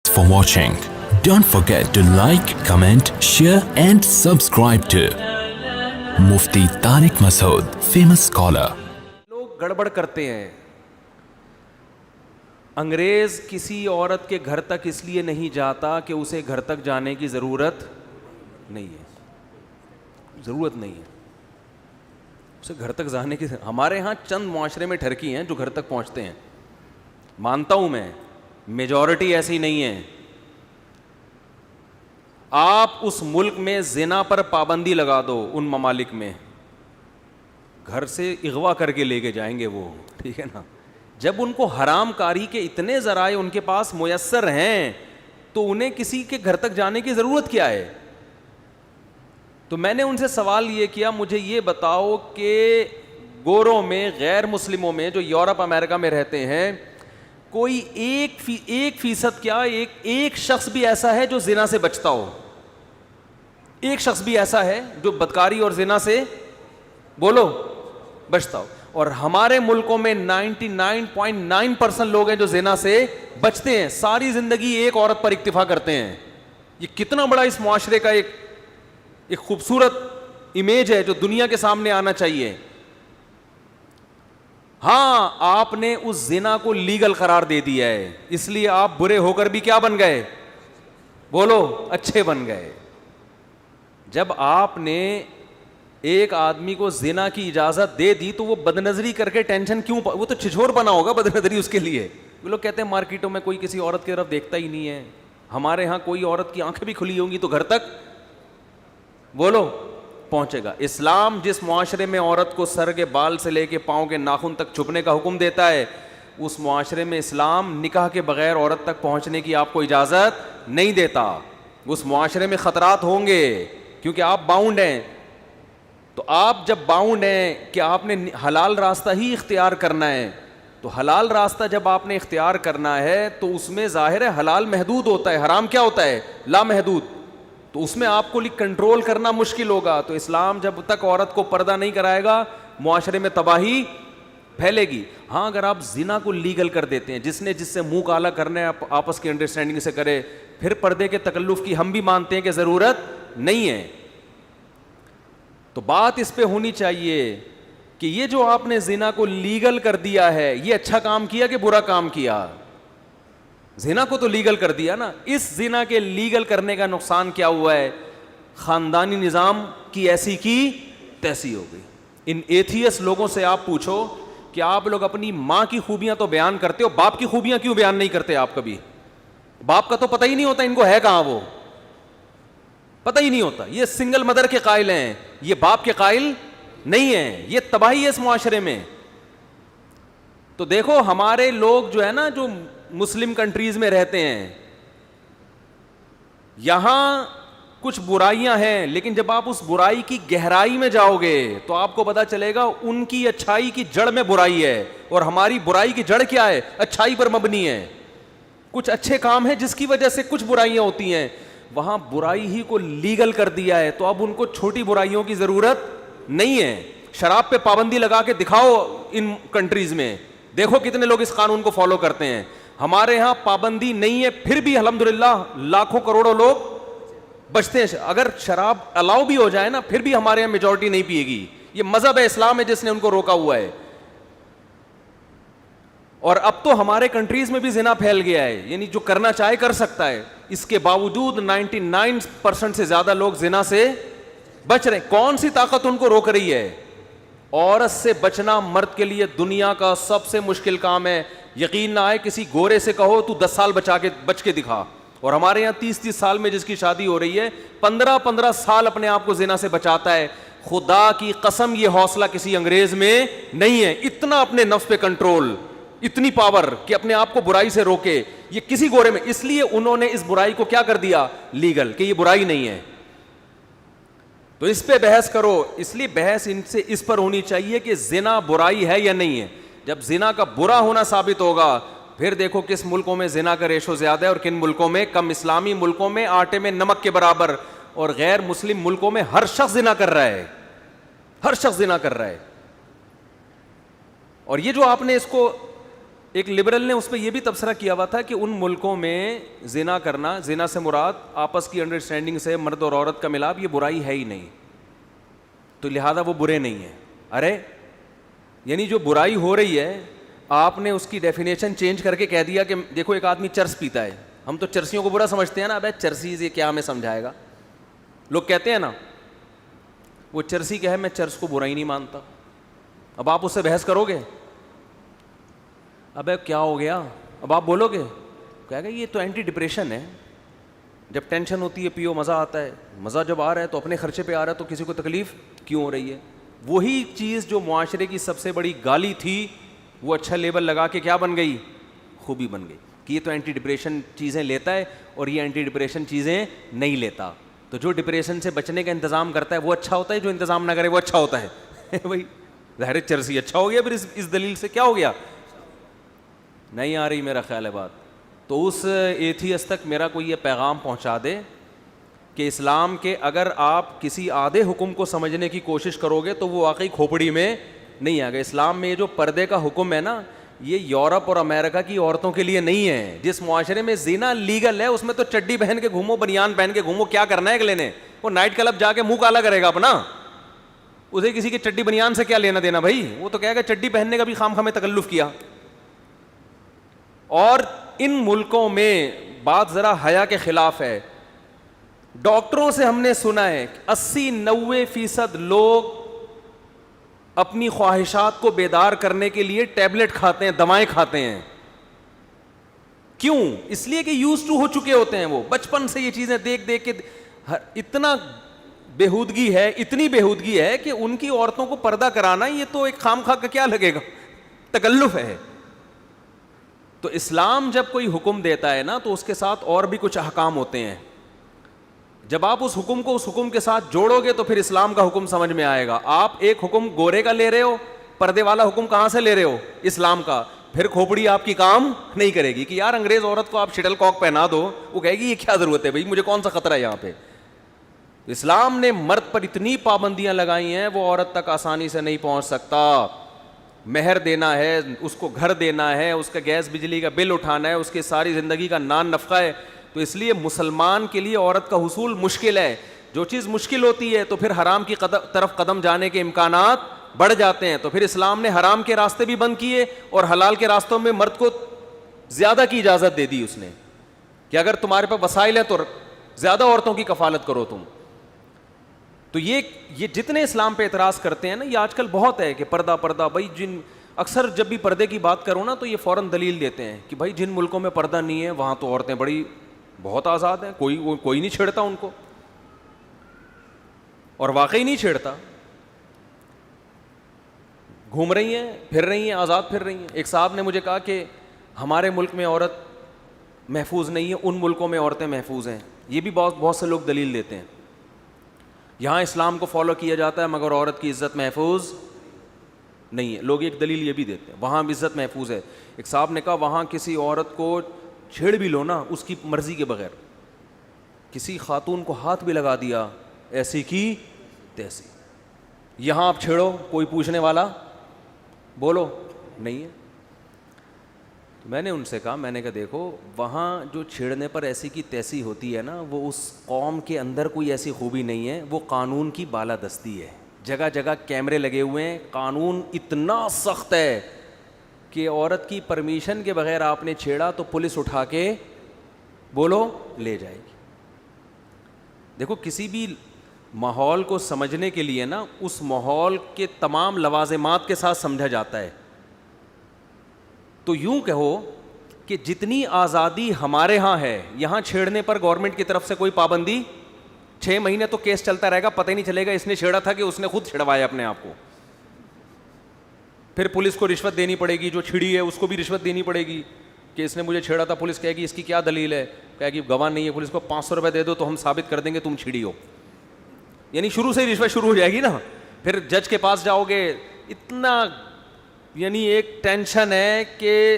for watching. Don't forget to like, comment, share and subscribe to Mufti Tariq Masood, famous scholar. لوگ گڑبڑ کرتے ہیں. انگریز کسی عورت کے گھر تک اس لیے نہیں جاتا کہ اسے گھر تک جانے کی ضرورت نہیں ہے, ضرورت نہیں ہے اسے گھر تک جانے کی. ہمارے ہاں چند معاشرے میں ٹھرکی ہیں جو گھر تک پہنچتے ہیں, مانتا ہوں میں, میجورٹی ایسی نہیں ہے. آپ اس ملک میں زنا پر پابندی لگا دو, ان ممالک میں گھر سے اغوا کر کے لے کے جائیں گے وہ, ٹھیک ہے نا. جب ان کو حرام کاری کے اتنے ذرائع ان کے پاس میسر ہیں تو انہیں کسی کے گھر تک جانے کی ضرورت کیا ہے؟ تو میں نے ان سے سوال یہ کیا, مجھے یہ بتاؤ کہ گوروں میں, غیر مسلموں میں جو یورپ امریکہ میں رہتے ہیں, کوئی ایک فیصد کیا ایک شخص بھی ایسا ہے جو زنا سے بچتا ہو؟ ایک شخص بھی ایسا ہے جو بدکاری اور زنا سے بولو بچتا ہو؟ اور ہمارے ملکوں میں 99.9% لوگ ہیں جو زنا سے بچتے ہیں, ساری زندگی ایک عورت پر اکتفا کرتے ہیں. یہ کتنا بڑا اس معاشرے کا ایک خوبصورت امیج ہے جو دنیا کے سامنے آنا چاہیے. ہاں, آپ نے اس زنا کو لیگل قرار دے دیا ہے, اس لیے آپ برے ہو کر بھی کیا بن گئے؟ بولو, اچھے بن گئے. جب آپ نے ایک آدمی کو زنا کی اجازت دے دی تو وہ بدنظری کر کے ٹینشن کیوں, وہ تو چھچھور بنا ہوگا بدنظری اس کے لیے. وہ لوگ کہتے ہیں مارکیٹوں میں کوئی کسی عورت کی طرف دیکھتا ہی نہیں ہے. ہمارے ہاں کوئی عورت کی آنکھیں بھی کھلی ہوں گی تو گھر تک بولو پہنچے گا. اسلام جس معاشرے میں عورت کو سر کے بال سے لے کے پاؤں کے ناخن تک چھپنے کا حکم دیتا ہے, اس معاشرے میں اسلام نکاح کے بغیر عورت تک پہنچنے کی آپ کو اجازت نہیں دیتا. اس معاشرے میں خطرات ہوں گے کیونکہ آپ باؤنڈ ہیں. تو آپ جب باؤنڈ ہیں کہ آپ نے حلال راستہ ہی اختیار کرنا ہے, تو حلال راستہ جب آپ نے اختیار کرنا ہے تو اس میں ظاہر ہے حلال محدود ہوتا ہے, حرام کیا ہوتا ہے؟ لا محدود. تو اس میں آپ کو کنٹرول کرنا مشکل ہوگا. تو اسلام جب تک عورت کو پردہ نہیں کرائے گا معاشرے میں تباہی پھیلے گی. ہاں, اگر آپ زنا کو لیگل کر دیتے ہیں, جس نے جس سے منہ کالا کرنا ہے آپس کی انڈرسٹینڈنگ سے کرے, پھر پردے کے تکلف کی ہم بھی مانتے ہیں کہ ضرورت نہیں ہے. تو بات اس پہ ہونی چاہیے کہ یہ جو آپ نے زنا کو لیگل کر دیا ہے, یہ اچھا کام کیا کہ برا کام کیا؟ زنا کو تو لیگل کر دیا نا. اس زنا کے لیگل کرنے کا نقصان کیا ہوا ہے؟ خاندانی نظام کی ایسی کی تیسی ہو گئی. ان ایتھیس لوگوں سے آپ پوچھو کہ آپ لوگ اپنی ماں کی خوبیاں تو بیان کرتے ہو, باپ کی خوبیاں کیوں بیان نہیں کرتے آپ کبھی؟ باپ کا تو پتہ ہی نہیں ہوتا ان کو ہے کہاں, وہ پتہ ہی نہیں ہوتا. یہ سنگل مدر کے قائل ہیں, یہ باپ کے قائل نہیں ہیں. یہ تباہی ہے اس معاشرے میں. تو دیکھو ہمارے لوگ جو ہے نا, جو مسلم کنٹریز میں رہتے ہیں, یہاں کچھ برائیاں ہیں, لیکن جب آپ اس برائی کی گہرائی میں جاؤ گے تو آپ کو پتا چلے گا ان کی اچھائی کی جڑ میں برائی ہے, اور ہماری برائی کی جڑ کیا ہے؟ اچھائی پر مبنی ہے. کچھ اچھے کام ہیں جس کی وجہ سے کچھ برائیاں ہوتی ہیں, وہاں برائی ہی کو لیگل کر دیا ہے, تو اب ان کو چھوٹی برائیوں کی ضرورت نہیں ہے. شراب پہ پابندی لگا کے دکھاؤ ان کنٹریز میں, دیکھو کتنے لوگ اس قانون کو فالو کرتے ہیں. ہمارے ہاں پابندی نہیں ہے, پھر بھی الحمدللہ لاکھوں کروڑوں لوگ بچتے ہیں. اگر شراب الاؤ بھی ہو جائے نا, پھر بھی ہمارے یہاں میجورٹی نہیں پیے گی. یہ مذہب اسلام ہے جس نے ان کو روکا ہوا ہے. اور اب تو ہمارے کنٹریز میں بھی زنا پھیل گیا ہے, یعنی جو کرنا چاہے کر سکتا ہے. اس کے باوجود 99% سے زیادہ لوگ زنا سے بچ رہے. کون سی طاقت ان کو روک رہی ہے؟ عورت سے بچنا مرد کے لیے دنیا کا سب سے مشکل کام ہے. یقین نہ آئے, کسی گورے سے کہو تو 10 سال بچ کے دکھا, اور ہمارے یہاں 30 سال میں جس کی شادی ہو رہی ہے 15 سال اپنے آپ کو زنا سے بچاتا ہے. خدا کی قسم یہ حوصلہ کسی انگریز میں نہیں ہے, اتنا اپنے نفس پہ کنٹرول, اتنی پاور کہ اپنے آپ کو برائی سے روکے. یہ کسی گورے میں, اس لیے انہوں نے اس برائی کو کیا کر دیا؟ لیگل, کہ یہ برائی نہیں ہے. تو اس پہ بحث کرو. اس لیے بحث ان سے اس پر ہونی چاہیے کہ زنا برائی ہے یا نہیں ہے. جب زنا کا برا ہونا ثابت ہوگا, پھر دیکھو کس ملکوں میں زنا کا ریشو زیادہ ہے اور کن ملکوں میں کم. اسلامی ملکوں میں آٹے میں نمک کے برابر, اور غیر مسلم ملکوں میں ہر شخص زنا کر رہا ہے, ہر شخص زنا کر رہا ہے. اور یہ جو آپ نے اس کو ایک لبرل نے اس پہ یہ بھی تبصرہ کیا ہوا تھا کہ ان ملکوں میں زنا کرنا، زنا سے مراد آپس کی انڈرسٹینڈنگ سے مرد اور عورت کا ملاپ، یہ برائی ہے ہی نہیں، تو لہذا وہ برے نہیں ہیں. ارے یعنی جو برائی ہو رہی ہے آپ نے اس کی ڈیفینیشن چینج کر کے کہہ دیا کہ دیکھو ایک آدمی چرس پیتا ہے، ہم تو چرسیوں کو برا سمجھتے ہیں نا، ابے چرسی یہ کیا ہمیں سمجھائے گا، لوگ کہتے ہیں نا وہ چرسی کہے میں چرس کو برا ہی نہیں مانتا. اب آپ اس سے بحث کرو گے، ابے کیا ہو گیا، اب آپ بولو گے، کہے گا یہ تو اینٹی ڈپریشن ہے، جب ٹینشن ہوتی ہے پیو مزہ آتا ہے، مزہ جب آ رہا ہے تو اپنے خرچے پہ آ رہا ہے تو کسی کو تکلیف کیوں ہو رہی ہے. وہی چیز جو معاشرے کی سب سے بڑی گالی تھی وہ اچھا لیبل لگا کے کیا بن گئی، خوبی بن گئی کہ یہ تو اینٹی ڈپریشن چیزیں لیتا ہے اور یہ اینٹی ڈپریشن چیزیں نہیں لیتا. تو جو ڈپریشن سے بچنے کا انتظام کرتا ہے وہ اچھا ہوتا ہے، جو انتظام نہ کرے وہ اچھا ہوتا ہے. بھائی ظاہر چرسی اچھا ہو گیا، پھر اس دلیل سے کیا ہو گیا، نہیں آ رہی میرا خیال ہے بات. تو اس ایتھیسٹ تک میرا کوئی یہ پیغام پہنچا دے کہ اسلام کے اگر آپ کسی آدھے حکم کو سمجھنے کی کوشش کرو گے تو وہ واقعی کھوپڑی میں نہیں آ گئے. اسلام میں یہ جو پردے کا حکم ہے نا، یہ یورپ اور امریکہ کی عورتوں کے لیے نہیں ہے. جس معاشرے میں زنا لیگل ہے اس میں تو چڈی پہن کے گھومو، بنیان پہن کے گھومو، کیا کرنا ہے اگلے نے، وہ نائٹ کلب جا کے منہ کالا کرے گا اپنا، اسے کسی کی چڈی بنیان سے کیا لینا دینا بھائی، وہ تو کہے گا چڈی پہننے کا بھی خام خامے تکلف کیا. اور ان ملکوں میں بات ذرا حیا کے خلاف ہے. ڈاکٹروں سے ہم نے سنا ہے 80-90% لوگ اپنی خواہشات کو بیدار کرنے کے لیے ٹیبلٹ کھاتے ہیں، دوائیں کھاتے ہیں. کیوں؟ اس لیے کہ یوز ٹو ہو چکے ہوتے ہیں، وہ بچپن سے یہ چیزیں دیکھ دیکھ کے اتنا بےہودگی ہے، اتنی بےہودگی ہے کہ ان کی عورتوں کو پردہ کرانا یہ تو ایک خام خواہ کا کیا لگے گا، تکلف ہے. تو اسلام جب کوئی حکم دیتا ہے نا تو اس کے ساتھ اور بھی کچھ احکام ہوتے ہیں. جب آپ اس حکم کو اس حکم کے ساتھ جوڑو گے تو پھر اسلام کا حکم سمجھ میں آئے گا. آپ ایک حکم گورے کا لے رہے ہو، پردے والا حکم کہاں سے لے رہے ہو، اسلام کا، پھر کھوپڑی آپ کی کام نہیں کرے گی کہ یار انگریز عورت کو آپ شٹل کاک پہنا دو، وہ کہے گی یہ کیا ضرورت ہے بھائی، مجھے کون سا خطرہ ہے یہاں پہ. اسلام نے مرد پر اتنی پابندیاں لگائی ہیں وہ عورت تک آسانی سے نہیں پہنچ سکتا. مہر دینا ہے، اس کو گھر دینا ہے، اس کا گیس بجلی کا بل اٹھانا ہے، اس کی ساری زندگی کا نان نفقہ ہے. تو اس لیے مسلمان کے لیے عورت کا حصول مشکل ہے. جو چیز مشکل ہوتی ہے تو پھر حرام کی طرف قدم جانے کے امکانات بڑھ جاتے ہیں. تو پھر اسلام نے حرام کے راستے بھی بند کیے اور حلال کے راستوں میں مرد کو زیادہ کی اجازت دے دی اس نے کہ اگر تمہارے پاس وسائل ہیں تو زیادہ عورتوں کی کفالت کرو تم. تو یہ جتنے اسلام پہ اعتراض کرتے ہیں نا، یہ آج کل بہت ہے کہ پردہ بھائی، جن اکثر جب بھی پردے کی بات کرو نا تو یہ فوراً دلیل دیتے ہیں کہ بھائی جن ملکوں میں پردہ نہیں ہے وہاں تو عورتیں بہت آزاد ہیں، کوئی نہیں چھیڑتا ان کو، اور واقعی نہیں چھیڑتا، گھوم رہی ہیں، پھر رہی ہیں، آزاد پھر رہی ہیں. ایک صاحب نے مجھے کہا کہ ہمارے ملک میں عورت محفوظ نہیں ہے، ان ملکوں میں عورتیں محفوظ ہیں. یہ بھی بہت سے لوگ دلیل دیتے ہیں. یہاں اسلام کو فالو کیا جاتا ہے مگر عورت کی عزت محفوظ نہیں ہے. لوگ ایک دلیل یہ بھی دیتے ہیں وہاں بھی عزت محفوظ ہے. ایک صاحب نے کہا وہاں کسی عورت کو چھیڑ بھی لو نا اس کی مرضی کے بغیر، کسی خاتون کو ہاتھ بھی لگا دیا ایسی کی تیسی، یہاں آپ چھیڑو کوئی پوچھنے والا بولو نہیں ہے. میں نے ان سے کہا، میں نے کہا دیکھو وہاں جو چھیڑنے پر ایسی کی تیسی ہوتی ہے نا، وہ اس قوم کے اندر کوئی ایسی خوبی نہیں ہے، وہ قانون کی بالادستی ہے. جگہ جگہ کیمرے لگے ہوئے ہیں، قانون اتنا سخت ہے کہ عورت کی پرمیشن کے بغیر آپ نے چھیڑا تو پولیس اٹھا کے بولو لے جائے گی. دیکھو کسی بھی ماحول کو سمجھنے کے لیے نا اس ماحول کے تمام لوازمات کے ساتھ سمجھا جاتا ہے. تو یوں کہو کہ جتنی آزادی ہمارے ہاں ہے، یہاں چھیڑنے پر گورنمنٹ کی طرف سے کوئی پابندی، 6 مہینے تو کیس چلتا رہے گا، پتہ ہی نہیں چلے گا اس نے چھیڑا تھا کہ اس نے خود چھڑوایا اپنے آپ کو. پھر پولیس کو رشوت دینی پڑے گی، جو چھڑی ہے اس کو بھی رشوت دینی پڑے گی کہ اس نے مجھے چھیڑا تھا. پولیس کہے گی اس کی کیا دلیل ہے، کہے گی گواہ نہیں ہے. پولیس کو 500 روپے دے دو تو ہم ثابت کر دیں گے تم چھڑی ہو. یعنی شروع سے ہی رشوت شروع ہو جائے گی نا. پھر جج کے پاس جاؤ گے، اتنا یعنی ایک ٹینشن ہے کہ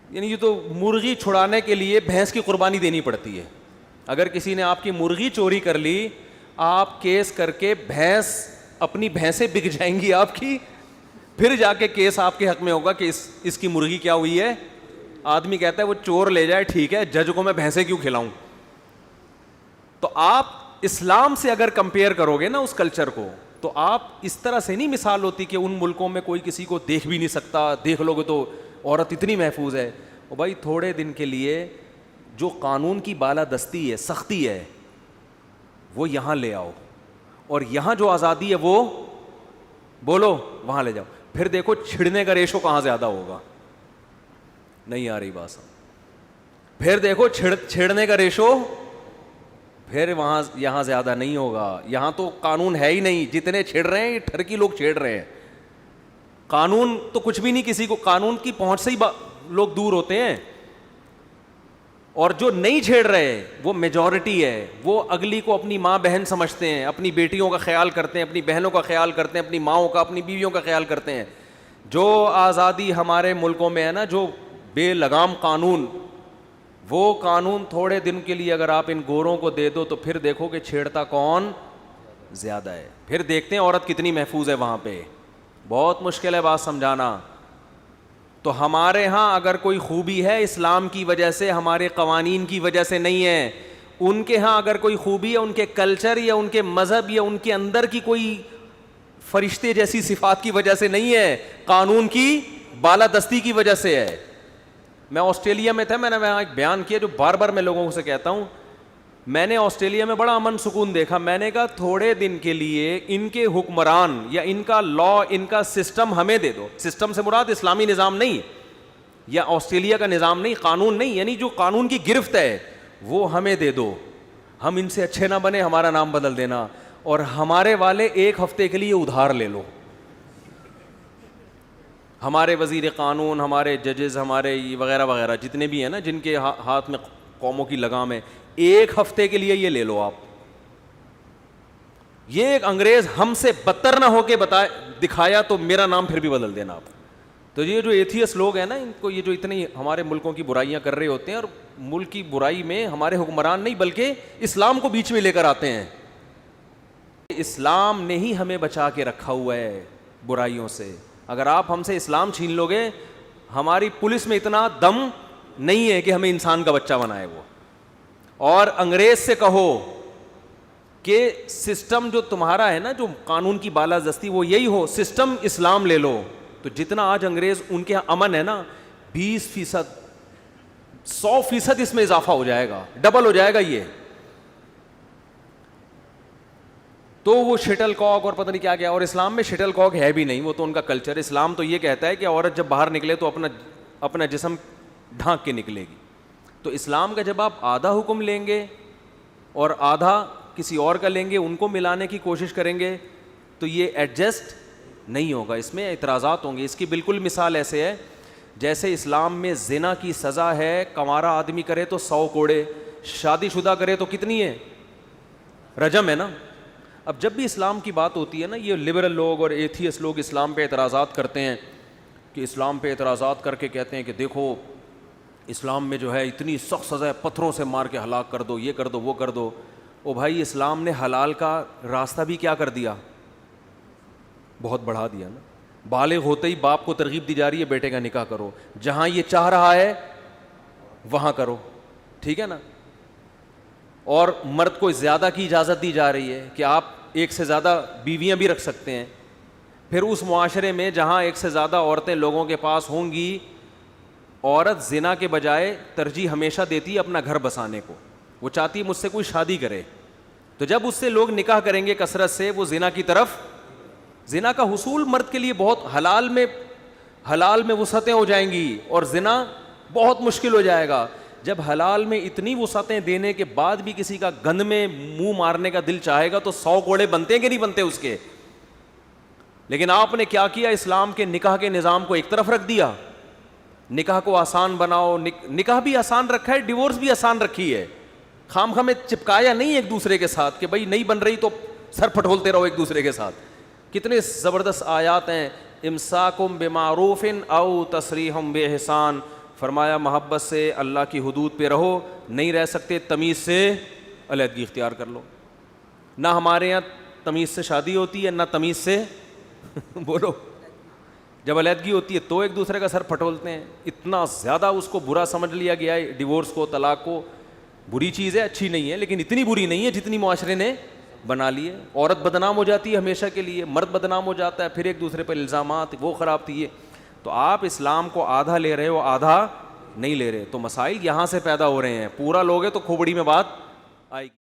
یعنی یہ تو مرغی چھڑانے کے لیے بھینس کی قربانی دینی پڑتی ہے. اگر کسی نے آپ کی مرغی چوری کر لی، آپ کیس کر کے اپنی بھینسیں بک جائیں گی آپ کی. پھر جا کے کیس آپ کے حق میں ہوگا کہ اس کی مرغی کیا ہوئی ہے. آدمی کہتا ہے وہ چور لے جائے ٹھیک ہے, جج کو میں بھینسیں کیوں کھلاؤں. تو آپ اسلام سے اگر کمپیئر کرو گے نا اس کلچر کو, تو آپ اس طرح سے نہیں مثال ہوتی کہ ان ملکوں میں کوئی کسی کو دیکھ بھی نہیں سکتا, دیکھ لو گے تو عورت اتنی محفوظ ہے. اور بھائی تھوڑے دن کے لیے جو قانون کی بالادستی ہے, سختی ہے, وہ یہاں لے آؤ, اور یہاں جو آزادی ہے وہ بولو وہاں لے جاؤ. پھر دیکھو چھڑنے کا ریشو کہاں زیادہ ہوگا. نہیں آ رہی بات. پھر دیکھو چھیڑنے کا ریشو پھر وہاں یہاں زیادہ نہیں ہوگا. یہاں تو قانون ہے ہی نہیں, جتنے چھیڑ رہے ہیں یہ ٹھرکی لوگ چھیڑ رہے ہیں. قانون تو کچھ بھی نہیں, کسی کو قانون کی پہنچ سے ہی لوگ دور ہوتے ہیں. اور جو نہیں چھیڑ رہے وہ میجورٹی ہے, وہ اگلی کو اپنی ماں بہن سمجھتے ہیں, اپنی بیٹیوں کا خیال کرتے ہیں, اپنی بہنوں کا خیال کرتے ہیں, اپنی ماؤں کا, اپنی بیویوں کا خیال کرتے ہیں. جو آزادی ہمارے ملکوں میں ہے نا, جو بے لگام قانون, وہ قانون تھوڑے دن کے لیے اگر آپ ان گوروں کو دے دو تو پھر دیکھو کہ چھیڑتا کون زیادہ ہے. پھر دیکھتے ہیں عورت کتنی محفوظ ہے وہاں پہ. بہت مشکل ہے بات سمجھانا. تو ہمارے ہاں اگر کوئی خوبی ہے اسلام کی وجہ سے, ہمارے قوانین کی وجہ سے نہیں ہے. ان کے ہاں اگر کوئی خوبی ہے ان کے کلچر یا ان کے مذہب یا ان کے اندر کی کوئی فرشتے جیسی صفات کی وجہ سے نہیں ہے, قانون کی بالادستی کی وجہ سے ہے. میں آسٹریلیا میں تھا, میں نے وہاں ایک بیان کیا جو بار بار میں لوگوں سے کہتا ہوں. میں نے آسٹریلیا میں بڑا امن سکون دیکھا. میں نے کہا تھوڑے دن کے لیے ان کے حکمران یا ان کا لا, ان کا سسٹم ہمیں دے دو. سسٹم سے مراد اسلامی نظام نہیں یا آسٹریلیا کا نظام نہیں, قانون نہیں, یعنی جو قانون کی گرفت ہے وہ ہمیں دے دو. ہم ان سے اچھے نہ بنے, ہمارا نام بدل دینا, اور ہمارے والے ایک ہفتے کے لیے ادھار لے لو. ہمارے وزیر قانون, ہمارے ججز, ہمارے وغیرہ وغیرہ جتنے بھی ہیں نا جن کے ہاتھ میں قوموں کی لگام ہے, ایک ہفتے کے لیے یہ لے لو آپ. یہ ایک انگریز ہم سے بدتر نہ ہو کے دکھایا تو میرا نام پھر بھی بدل دینا آپ. تو یہ جو ایتھیس لوگ ہیں نا, ان کو یہ جو اتنی ہمارے ملکوں کی برائیاں کر رہے ہوتے ہیں, اور ملک کی برائی میں ہمارے حکمران نہیں بلکہ اسلام کو بیچ میں لے کر آتے ہیں. اسلام نے ہی ہمیں بچا کے رکھا ہوا ہے برائیوں سے. اگر آپ ہم سے اسلام چھین لو گے, ہماری پولیس میں اتنا دم نہیں ہے کہ ہمیں انسان کا بچہ بنائے وہ. اور انگریز سے کہو کہ سسٹم جو تمہارا ہے نا, جو قانون کی بالادستی, وہ یہی ہو, سسٹم اسلام لے لو, تو جتنا آج انگریز ان کے امن ہے نا, 20%, 100% اس میں اضافہ ہو جائے گا, ڈبل ہو جائے گا یہ. تو وہ شٹل کاک اور پتہ نہیں کیا کیا, اور اسلام میں شٹل کاک ہے بھی نہیں, وہ تو ان کا کلچر. اسلام تو یہ کہتا ہے کہ عورت جب باہر نکلے تو اپنا جسم ڈھانک کے نکلے گی. تو اسلام کا جب آپ آدھا حکم لیں گے اور آدھا کسی اور کا لیں گے, ان کو ملانے کی کوشش کریں گے, تو یہ ایڈجسٹ نہیں ہوگا, اس میں اعتراضات ہوں گے. اس کی بالکل مثال ایسے ہے جیسے اسلام میں زنا کی سزا ہے, کنوارا آدمی کرے تو 100 کوڑے, شادی شدہ کرے تو کتنی ہے, رجم ہے نا. اب جب بھی اسلام کی بات ہوتی ہے نا, یہ لبرل لوگ اور ایتھیس لوگ اسلام پہ اعتراضات کرتے ہیں, کہ اسلام پہ اعتراضات کر کے کہتے ہیں کہ دیکھو اسلام میں جو ہے اتنی سخت سزا ہے, پتھروں سے مار کے ہلاک کر دو, یہ کر دو, وہ کر دو. او بھائی, اسلام نے حلال کا راستہ بھی کیا کر دیا, بہت بڑھا دیا نا. بالغ ہوتے ہی باپ کو ترغیب دی جا رہی ہے بیٹے کا نکاح کرو, جہاں یہ چاہ رہا ہے وہاں کرو, ٹھیک ہے نا. اور مرد کو زیادہ کی اجازت دی جا رہی ہے کہ آپ ایک سے زیادہ بیویاں بھی رکھ سکتے ہیں. پھر اس معاشرے میں جہاں ایک سے زیادہ عورتیں لوگوں کے پاس ہوں گی, عورت زنا کے بجائے ترجیح ہمیشہ دیتی ہے اپنا گھر بسانے کو, وہ چاہتی ہے مجھ سے کوئی شادی کرے. تو جب اس سے لوگ نکاح کریں گے کثرت سے, وہ زنا کی طرف, زنا کا حصول مرد کے لیے بہت حلال میں وسعتیں ہو جائیں گی, اور زنا بہت مشکل ہو جائے گا. جب حلال میں اتنی وسعتیں دینے کے بعد بھی کسی کا گند میں منہ مارنے کا دل چاہے گا تو 100 کوڑے بنتے ہیں کہ نہیں بنتے اس کے. لیکن آپ نے کیا کیا, اسلام کے نکاح کے نظام کو ایک طرف رکھ دیا, نکاح کو آسان بناؤ. نکاح بھی آسان رکھا ہے, ڈیورس بھی آسان رکھی ہے, خام خامے چپکایا نہیں ایک دوسرے کے ساتھ کہ بھائی نہیں بن رہی تو سر پھٹولتے رہو ایک دوسرے کے ساتھ. کتنے زبردست آیات ہیں, امساکم بمعروف او تسریحم باحسان. فرمایا محبت سے اللہ کی حدود پہ رہو, نہیں رہ سکتے تمیز سے علیحدگی اختیار کر لو. نہ ہمارے یہاں تمیز سے شادی ہوتی ہے, نہ تمیز سے بولو جب علیحدگی ہوتی ہے تو ایک دوسرے کا سر پھٹولتے ہیں. اتنا زیادہ اس کو برا سمجھ لیا گیا ہے ڈیورس کو, طلاق کو. بری چیز ہے, اچھی نہیں ہے, لیکن اتنی بری نہیں ہے جتنی معاشرے نے بنا لی ہے. عورت بدنام ہو جاتی ہے ہمیشہ کے لیے, مرد بدنام ہو جاتا ہے, پھر ایک دوسرے پر الزامات, وہ خراب تھی یہ. تو آپ اسلام کو آدھا لے رہے ہو, آدھا نہیں لے رہے. تو مسائل یہاں سے پیدا ہو رہے ہیں. پورا لوگے تو کھوپڑی میں بات آئے گی.